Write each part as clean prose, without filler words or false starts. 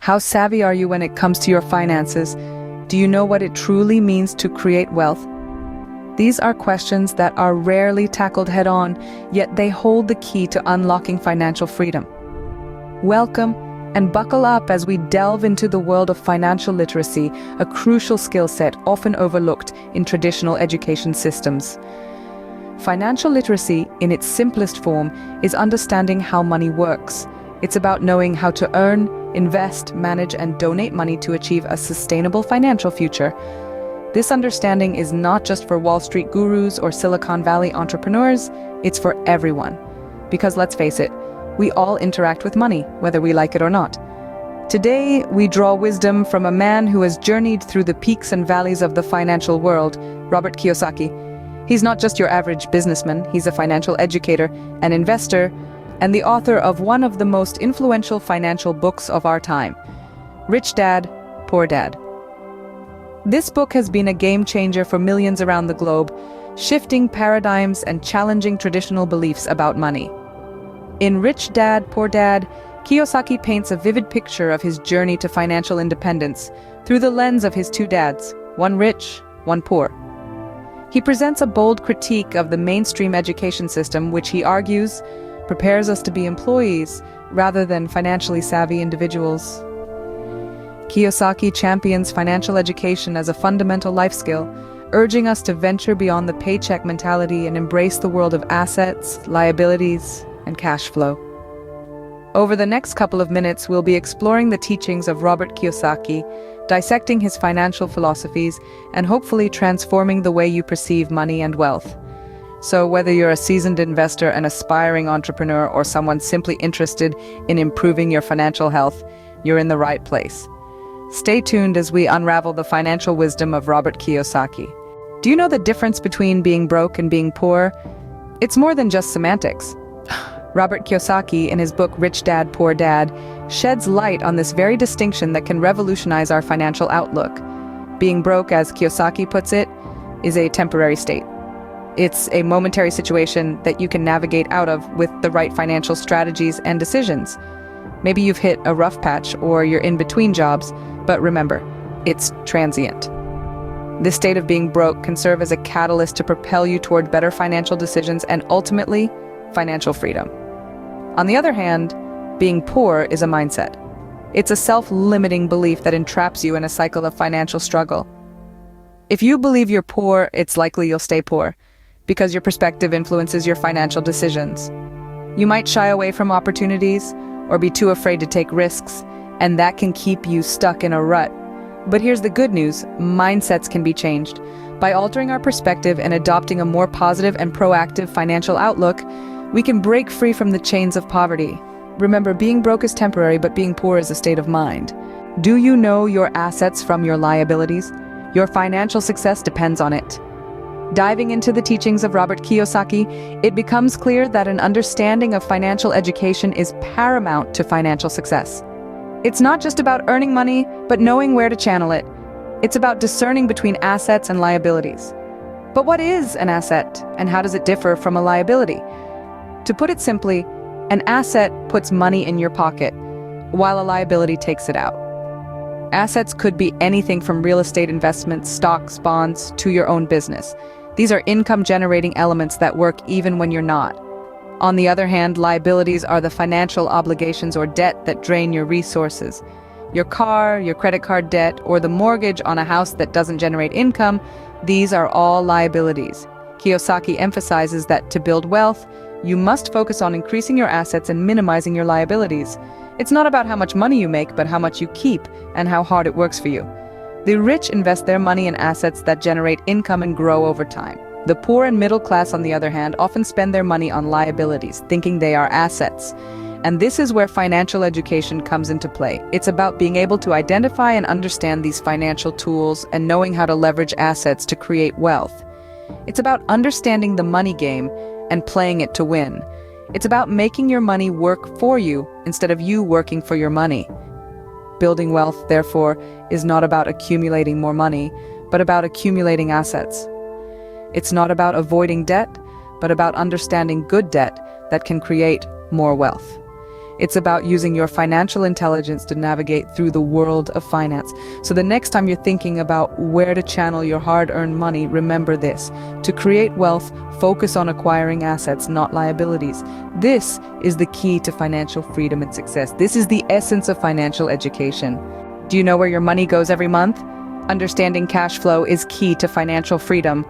How savvy are you when it comes to your finances? Do you know what it truly means to create wealth? These are questions that are rarely tackled head-on, yet they hold the key to unlocking financial freedom. Welcome, and buckle up as we delve into the world of financial literacy, a crucial skill set often overlooked in traditional education systems. Financial literacy, in its simplest form, is understanding how money works. It's about knowing how to earn, invest, manage, and donate money to achieve a sustainable financial future. This understanding is not just for Wall Street gurus or Silicon Valley entrepreneurs, it's for everyone. Because let's face it, we all interact with money, whether we like it or not. Today, we draw wisdom from a man who has journeyed through the peaks and valleys of the financial world, Robert Kiyosaki. He's not just your average businessman, he's a financial educator, an investor, and the author of one of the most influential financial books of our time, Rich Dad, Poor Dad. This book has been a game changer for millions around the globe, shifting paradigms and challenging traditional beliefs about money. In Rich Dad, Poor Dad, Kiyosaki paints a vivid picture of his journey to financial independence through the lens of his two dads, one rich, one poor. He presents a bold critique of the mainstream education system, which he argues prepares us to be employees rather than financially savvy individuals. Kiyosaki champions financial education as a fundamental life skill, urging us to venture beyond the paycheck mentality and embrace the world of assets, liabilities, and cash flow. Over the next couple of minutes, we'll be exploring the teachings of Robert Kiyosaki, dissecting his financial philosophies, and hopefully transforming the way you perceive money and wealth. So whether you're a seasoned investor, an aspiring entrepreneur, or someone simply interested in improving your financial health, you're in the right place. Stay tuned as we unravel the financial wisdom of Robert Kiyosaki. Do you know the difference between being broke and being poor? It's more than just semantics. Robert Kiyosaki, in his book Rich Dad, Poor Dad, sheds light on this very distinction that can revolutionize our financial outlook. Being broke, as Kiyosaki puts it, is a temporary state. It's a momentary situation that you can navigate out of with the right financial strategies and decisions. Maybe you've hit a rough patch or you're in between jobs, but remember, it's transient. This state of being broke can serve as a catalyst to propel you toward better financial decisions and ultimately, financial freedom. On the other hand, being poor is a mindset. It's a self-limiting belief that entraps you in a cycle of financial struggle. If you believe you're poor, it's likely you'll stay poor, because your perspective influences your financial decisions. You might shy away from opportunities or be too afraid to take risks, and that can keep you stuck in a rut. But here's the good news: mindsets can be changed. By altering our perspective and adopting a more positive and proactive financial outlook, we can break free from the chains of poverty. Remember, being broke is temporary, but being poor is a state of mind. Do you know your assets from your liabilities? Your financial success depends on it. Diving into the teachings of Robert Kiyosaki, it becomes clear that an understanding of financial education is paramount to financial success. It's not just about earning money, but knowing where to channel it. It's about discerning between assets and liabilities. But what is an asset, and how does it differ from a liability? To put it simply, an asset puts money in your pocket, while a liability takes it out. Assets could be anything from real estate investments, stocks, bonds, to your own business. These are income-generating elements that work even when you're not. On the other hand, liabilities are the financial obligations or debt that drain your resources. Your car, your credit card debt, or the mortgage on a house that doesn't generate income, these are all liabilities. Kiyosaki emphasizes that to build wealth, you must focus on increasing your assets and minimizing your liabilities. It's not about how much money you make, but how much you keep and how hard it works for you. The rich invest their money in assets that generate income and grow over time. The poor and middle class, on the other hand, often spend their money on liabilities, thinking they are assets. And this is where financial education comes into play. It's about being able to identify and understand these financial tools and knowing how to leverage assets to create wealth. It's about understanding the money game and playing it to win. It's about making your money work for you instead of you working for your money. Building wealth, therefore, is not about accumulating more money, but about accumulating assets. It's not about avoiding debt, but about understanding good debt that can create more wealth. It's about using your financial intelligence to navigate through the world of finance. So the next time you're thinking about where to channel your hard-earned money, remember this. To create wealth, focus on acquiring assets, not liabilities. This is the key to financial freedom and success. This is the essence of financial education. Do you know where your money goes every month? Understanding cash flow is key to financial freedom.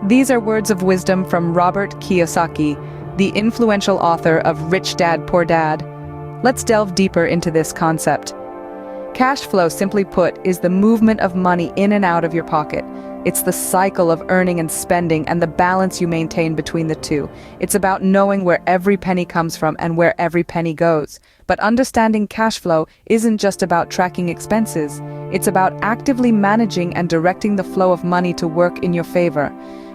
These are words of wisdom from Robert Kiyosaki, the influential author of Rich Dad, Poor Dad. Let's delve deeper into this concept. Cash flow, simply put, is the movement of money in and out of your pocket. It's the cycle of earning and spending and the balance you maintain between the two. It's about knowing where every penny comes from and where every penny goes. But understanding cash flow isn't just about tracking expenses. It's about actively managing and directing the flow of money to work in your favor.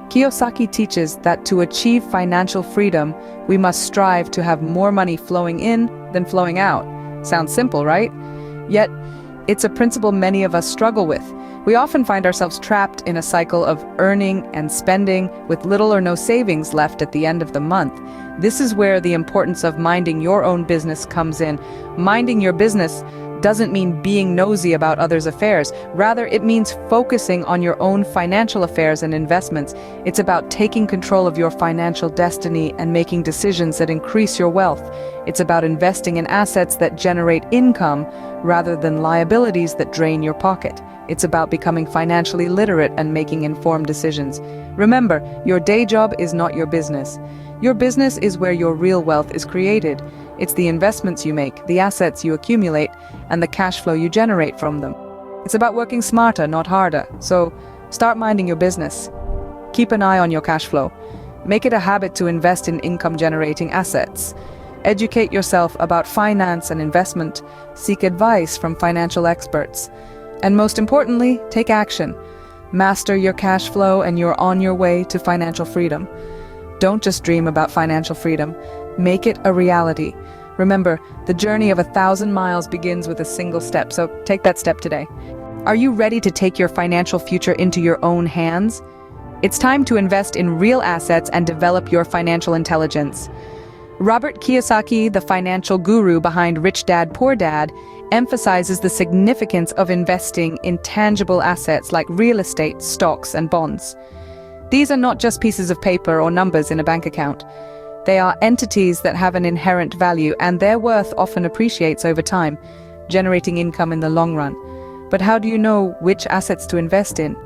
Kiyosaki teaches that to achieve financial freedom, we must strive to have more money flowing in than flowing out. Sounds simple, right? Yet, it's a principle many of us struggle with. We often find ourselves trapped in a cycle of earning and spending with little or no savings left at the end of the month. This is where the importance of minding your own business comes in. Minding your business doesn't mean being nosy about others' affairs. Rather, it means focusing on your own financial affairs and investments. It's about taking control of your financial destiny and making decisions that increase your wealth. It's about investing in assets that generate income rather than liabilities that drain your pocket. It's about becoming financially literate and making informed decisions. Remember, your day job is not your business. Your business is where your real wealth is created. It's the investments you make, the assets you accumulate, and the cash flow you generate from them. It's about working smarter, not harder. So, start minding your business. Keep an eye on your cash flow. Make it a habit to invest in income-generating assets. Educate yourself about finance and investment. Seek advice from financial experts. And most importantly, take action. Master your cash flow and you're on your way to financial freedom. Don't just dream about financial freedom. Make it a reality. Remember, the journey of 1,000 miles begins with a single step, so take that step today. Are you ready to take your financial future into your own hands? It's time to invest in real assets and develop your financial intelligence. Robert Kiyosaki, the financial guru behind Rich Dad, Poor Dad, emphasizes the significance of investing in tangible assets like real estate, stocks, and bonds. These are not just pieces of paper or numbers in a bank account. They are entities that have an inherent value, and their worth often appreciates over time, generating income in the long run. But how do you know which assets to invest in?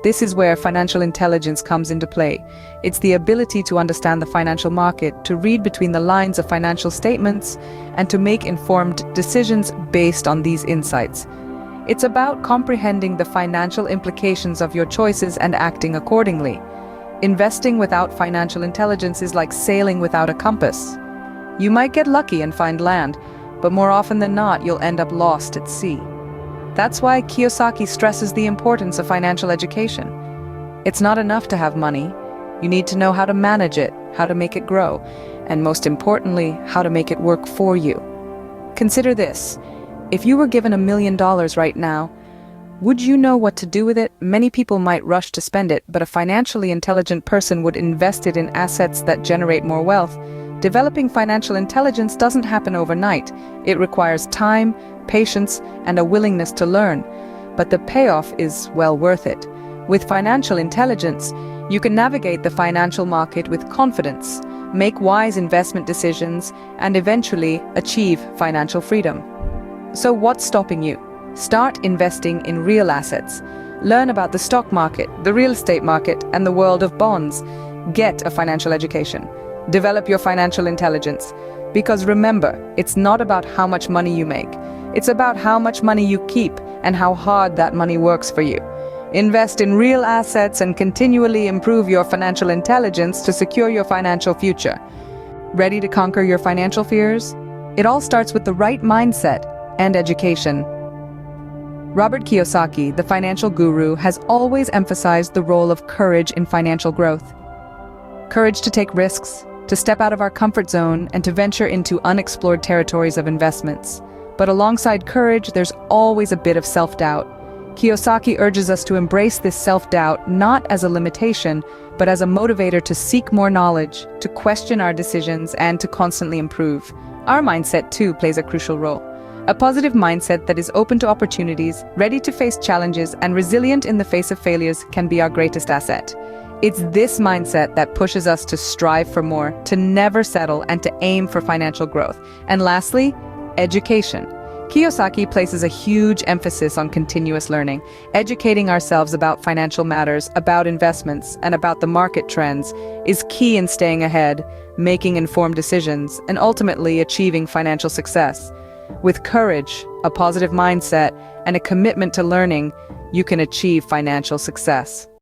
This is where financial intelligence comes into play. It's the ability to understand the financial market, to read between the lines of financial statements, and to make informed decisions based on these insights. It's about comprehending the financial implications of your choices and acting accordingly. Investing without financial intelligence is like sailing without a compass. You might get lucky and find land, but more often than not, you'll end up lost at sea. That's why Kiyosaki stresses the importance of financial education. It's not enough to have money. You need to know how to manage it, how to make it grow, and most importantly, how to make it work for you. Consider this. If you were given $1 million right now, would you know what to do with it? Many people might rush to spend it, but a financially intelligent person would invest it in assets that generate more wealth. Developing financial intelligence doesn't happen overnight. It requires time, patience, and a willingness to learn. But the payoff is well worth it. With financial intelligence, you can navigate the financial market with confidence, make wise investment decisions, and eventually achieve financial freedom. So what's stopping you? Start investing in real assets. Learn about the stock market, the real estate market, and the world of bonds. Get a financial education. Develop your financial intelligence. Because remember, it's not about how much money you make. It's about how much money you keep and how hard that money works for you. Invest in real assets and continually improve your financial intelligence to secure your financial future. Ready to conquer your financial fears? It all starts with the right mindset and education. Robert Kiyosaki, the financial guru, has always emphasized the role of courage in financial growth. Courage to take risks, to step out of our comfort zone, and to venture into unexplored territories of investments. But alongside courage, there's always a bit of self-doubt. Kiyosaki urges us to embrace this self-doubt not as a limitation, but as a motivator to seek more knowledge, to question our decisions, and to constantly improve. Our mindset, too, plays a crucial role. A positive mindset that is open to opportunities, ready to face challenges, and resilient in the face of failures can be our greatest asset. It's this mindset that pushes us to strive for more, to never settle, and to aim for financial growth. And lastly, education. Kiyosaki places a huge emphasis on continuous learning. Educating ourselves about financial matters, about investments, and about the market trends is key in staying ahead, making informed decisions, and ultimately achieving financial success. With courage, a positive mindset, and a commitment to learning, you can achieve financial success.